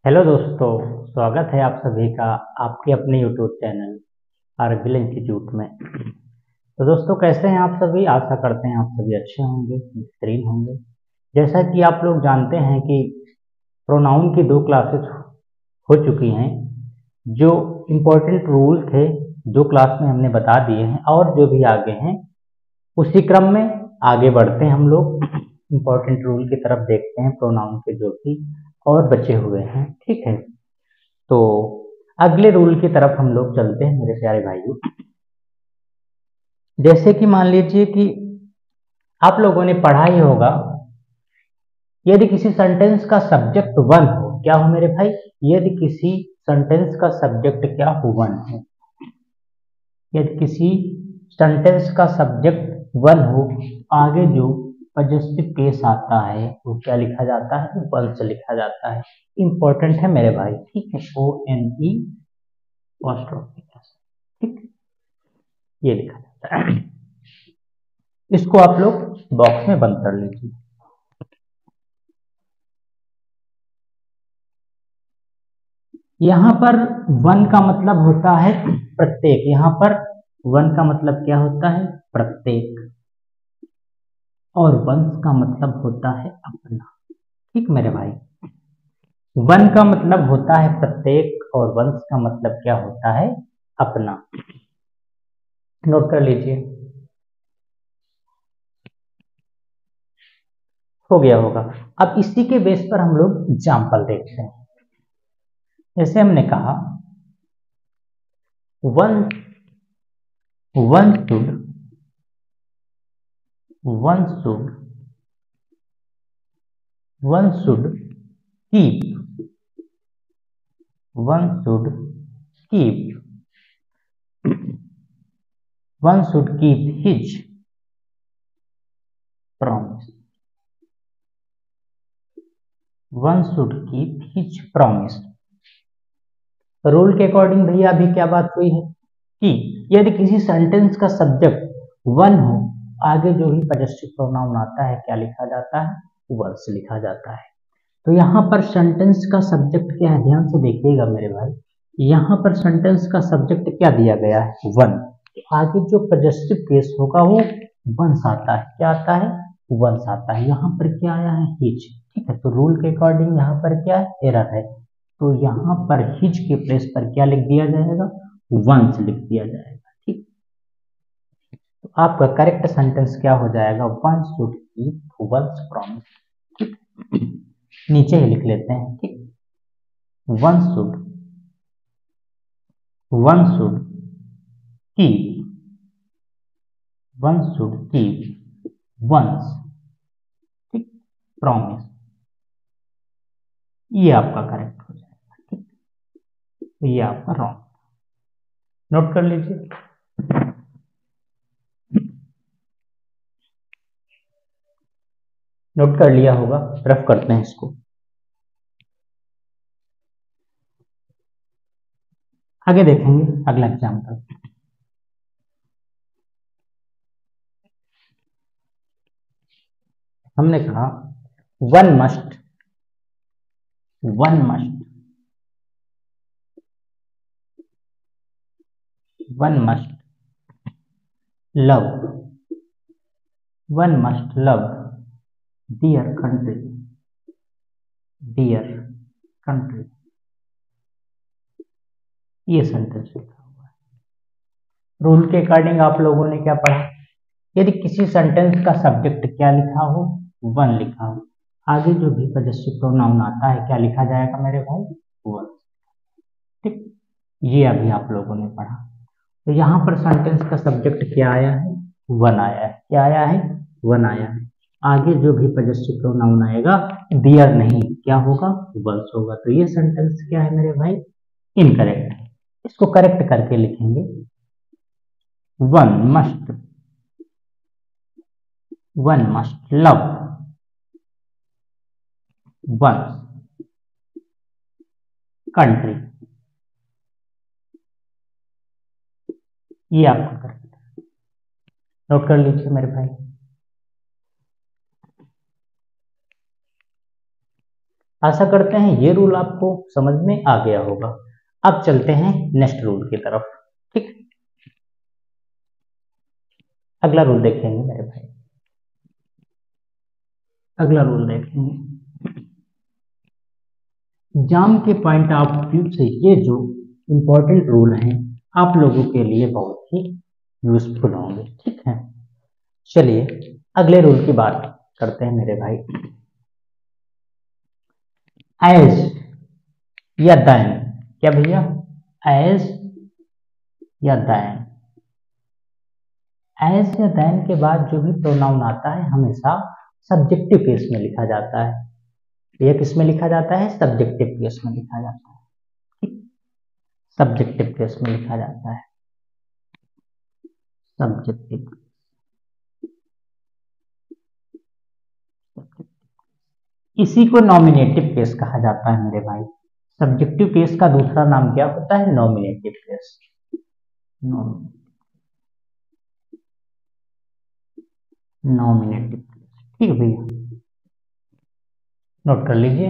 Hello दोस्तों, स्वागत है आप सभी का आपके अपने यूट्यूब चैनल आरबिल इंस्टीट्यूट में। तो दोस्तों, कैसे हैं आप सभी? आशा करते हैं आप सभी अच्छे होंगे, बेहतरीन होंगे। जैसा कि आप लोग जानते हैं कि प्रोनाउन की 2 क्लासेस हो चुकी हैं। जो इम्पोर्टेंट रूल थे 2 क्लास में हमने बता दिए हैं, और जो भी आगे हैं उसी क्रम में आगे बढ़ते हैं। हम लोग इम्पोर्टेंट रूल की तरफ देखते हैं, प्रोनाउन के जो भी और बचे हुए हैं। ठीक है, तो अगले रूल की तरफ हम लोग चलते हैं मेरे प्यारे भाइयों। जैसे कि मान लीजिए कि आप लोगों ने पढ़ा ही होगा, यदि किसी सेंटेंस का सब्जेक्ट वन हो, क्या हो मेरे भाई? यदि किसी सेंटेंस का सब्जेक्ट क्या हो? वन हो। यदि किसी सेंटेंस का सब्जेक्ट वन हो, आगे जो पॉजिटिव केस आता है वो क्या लिखा जाता है? वन से लिखा जाता है। इंपॉर्टेंट है मेरे भाई, ठीक है। ONE apostrophe S, ठीक, ये लिखा जाता है। इसको आप लोग बॉक्स में बंद कर लीजिए। यहां पर वन का मतलब होता है प्रत्येक। यहां पर वन का मतलब क्या होता है? प्रत्येक। और वंश का मतलब होता है अपना। ठीक मेरे भाई, वन का मतलब होता है प्रत्येक और वंश का मतलब क्या होता है? अपना। नोट कर लीजिए, हो गया होगा। अब इसी के बेस पर हम लोग एग्जाम्पल देखते हैं। जैसे हमने कहा, one one should one should one should keep one should keep one should keep his promise one should keep his promise. Rule के अकॉर्डिंग भैया अभी क्या बात हुई है कि यदि किसी सेंटेंस का सब्जेक्ट वन हो, आगे जो भी पॉजेसिव प्रोनाउन आता है क्या लिखा जाता है? वन से लिखा जाता है। तो यहाँ पर सेंटेंस का सब्जेक्ट क्या है? ध्यान से देखिएगा मेरे भाई, यहाँ पर सेंटेंस का सब्जेक्ट क्या दिया गया है? वन। आगे जो पॉजेसिव केस होगा वो वंस आता है। क्या आता है? वंस आता है। यहाँ पर क्या आया है? हिज। ठीक है, तो रूल के अकॉर्डिंग यहाँ पर क्या है? एरर है। तो यहाँ पर हिज के प्लेस पर क्या लिख दिया जाएगा? वंस लिख दिया जाएगा। ठीक, तो आपका करेक्ट सेंटेंस क्या हो जाएगा? One should keep once promise. ठीक, नीचे ही लिख लेते हैं। ठीक, one should one should keep one should keep once, ठीक, प्रॉमिस। ये आपका करेक्ट हो जाएगा। ठीक, तो ये आपका रॉन्ग। नोट कर लीजिए। नोट कर लिया होगा, रफ करते हैं इसको। आगे देखेंगे अगला एग्जाम्पल। हमने कहा, one must one must one must love one must love dear country dear country. ये सेंटेंस लिखा हुआ है। रूल के अकॉर्डिंग आप लोगों ने क्या पढ़ा? यदि किसी सेंटेंस का सब्जेक्ट क्या लिखा हो? वन लिखा हो, आगे जो भी पॉजेसिव प्रोनाउन आता है क्या लिखा जाएगा मेरे भाई? वन। ठीक, ये अभी आप लोगों ने पढ़ा। तो यहाँ पर सेंटेंस का सब्जेक्ट क्या आया है? वन आया है। क्या आया है? वन आया है। आगे जो भी पॉजेसिव प्रोनाउन आएगा डियर नहीं, क्या होगा? वंस होगा। तो ये सेंटेंस क्या है मेरे भाई? इनकरेक्ट है। इसको करेक्ट करके लिखेंगे, one must love one country. ये आपका करेक्ट है। नोट कर लीजिए मेरे भाई। आशा करते हैं ये रूल आपको समझ में आ गया होगा। अब चलते हैं नेक्स्ट रूल की तरफ। ठीक, अगला रूल देखेंगे मेरे भाई। अगला रूल देखेंगे, एग्जाम के पॉइंट ऑफ व्यू से ये जो इंपॉर्टेंट रूल हैं आप लोगों के लिए बहुत ही यूजफुल होंगे। ठीक है, चलिए अगले रूल की बात करते हैं मेरे भाई। एज या देन, क्या भैया, एज या देन, एज या देन के बाद जो भी प्रोनाउन आता है हमेशा सब्जेक्टिव केस में लिखा जाता है। यह किस में लिखा जाता है? सब्जेक्टिव केस में लिखा जाता है। सब्जेक्टिव केस में लिखा जाता है, सब्जेक्टिव। इसी को नॉमिनेटिव केस कहा जाता है मेरे भाई। सब्जेक्टिव केस का दूसरा नाम क्या होता है? Nominative case. नॉमिनेटिव केस, ठीक है भैया, नोट कर लीजिए।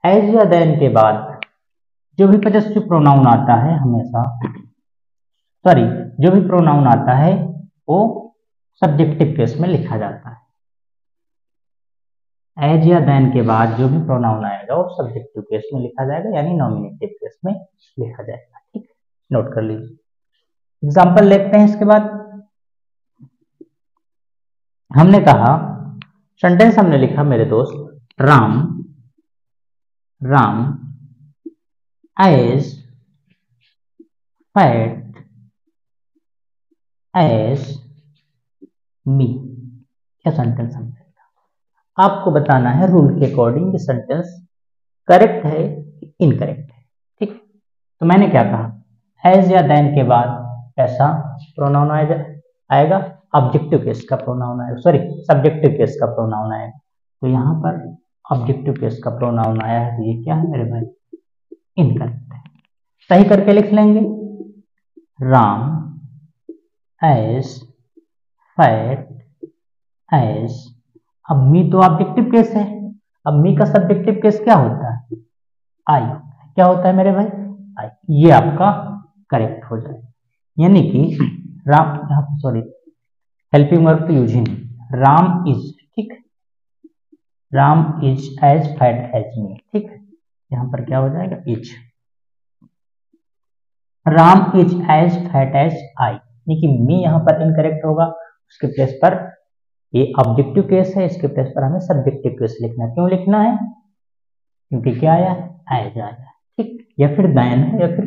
एज या देन के बाद जो भी पॉजेसिव प्रोनाउन आता है हमेशा, सॉरी, जो भी प्रोनाउन आता है वो सब्जेक्टिव केस में लिखा जाता है। एज या देन के बाद जो भी प्रोनाउन आएगा वो सब्जेक्टिव केस में लिखा जाएगा, यानी नॉमिनेटिव केस में लिखा जाएगा। ठीक, नोट कर लीजिए। एग्जाम्पल लेते हैं इसके बाद। हमने कहा, सेंटेंस हमने लिखा मेरे दोस्त, Ram Ram as fat as me. क्या सेंटेंस हमने लिखा? आपको बताना है रूल के अकॉर्डिंग ये सेंटेंस करेक्ट है कि इनकरेक्ट है। ठीक, तो मैंने क्या कहा, एज या देन के बाद कैसा प्रोनाउन आएगा? ऑब्जेक्टिव केस का प्रोनाउन आएगा, सॉरी सब्जेक्टिव केस का प्रोनाउन आएगा। तो यहाँ पर ऑब्जेक्टिव केस का प्रोनाउन आया है, तो ये क्या है मेरे भाई? इनकरेक्ट है। सही करके लिख लेंगे, राम एज फैट एज। अब मी तो ऑब्जेक्टिव केस है, अब मी का सब्जेक्टिव केस क्या होता है? आई। क्या होता है मेरे भाई? आई। ये आपका करेक्ट हो जाए, यानी कि राम, सॉरी हेल्पिंग वर्ब तो यूज ही नहीं, राम इज, ठीक, Ram is as fat as me. ठीक है, यहां पर क्या हो जाएगा? Is. Ram is as fat as I, यानी कि मी यहां पर इनकरेक्ट होगा, उसके प्लेस पर ये ऑब्जेक्टिव केस है, इसके प्लेस पर हमें सब्जेक्टिव केस लिखना है। क्यों लिखना है? क्योंकि क्या आया है? एज आया है। ठीक, या फिर देन है या फिर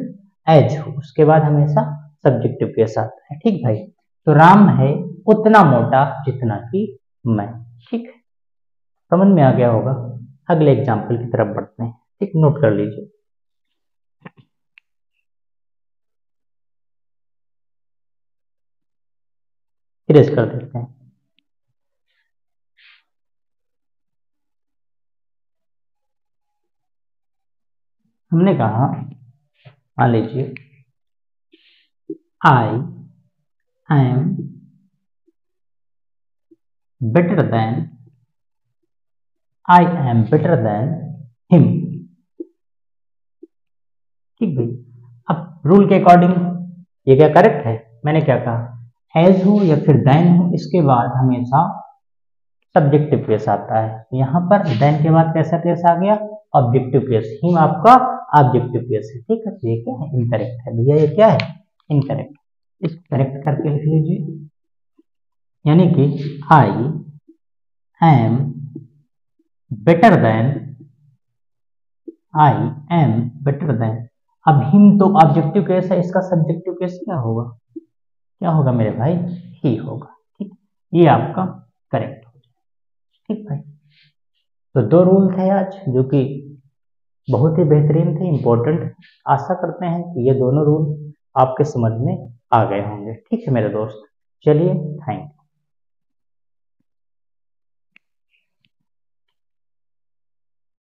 एज हो, उसके बाद हमेशा सब्जेक्टिव केस आता है। ठीक भाई, तो राम है उतना मोटा जितना कि मैं। ठीक, समझ में आ गया होगा। अगले एग्जाम्पल की तरफ बढ़ते हैं। ठीक, नोट कर लीजिए। इरेज कर देते हैं। हमने कहा, मान लीजिए, I am better than, I am better than him. ठीक भाई, अब रूल के अकॉर्डिंग ये क्या करेक्ट है? मैंने क्या कहा, एज हो या फिर देन हो, इसके बाद हमेशा सब्जेक्टिव केस आता है। यहाँ पर देन के बाद कैसा केस आ गया? Objective case. हिम आपका ऑब्जेक्टिव केस है। ठीक है, तो ये क्या है? इनकरेक्ट है भैया, ये क्या है? इनकरेक्ट। इस करेक्ट करके लिख लीजिए, यानी कि I am better than, I am better than. अब हिम तो ऑब्जेक्टिव केस है, इसका सब्जेक्टिव केस क्या होगा? क्या होगा मेरे भाई? ही होगा। ठीक, ये आपका करेक्ट हो जाए। ठीक भाई, तो दो रूल थे आज जो कि बहुत ही बेहतरीन थे, इंपॉर्टेंट। आशा करते हैं कि ये दोनों रूल आपके समझ में आ गए होंगे। ठीक है मेरे दोस्त, चलिए, थैंक यू।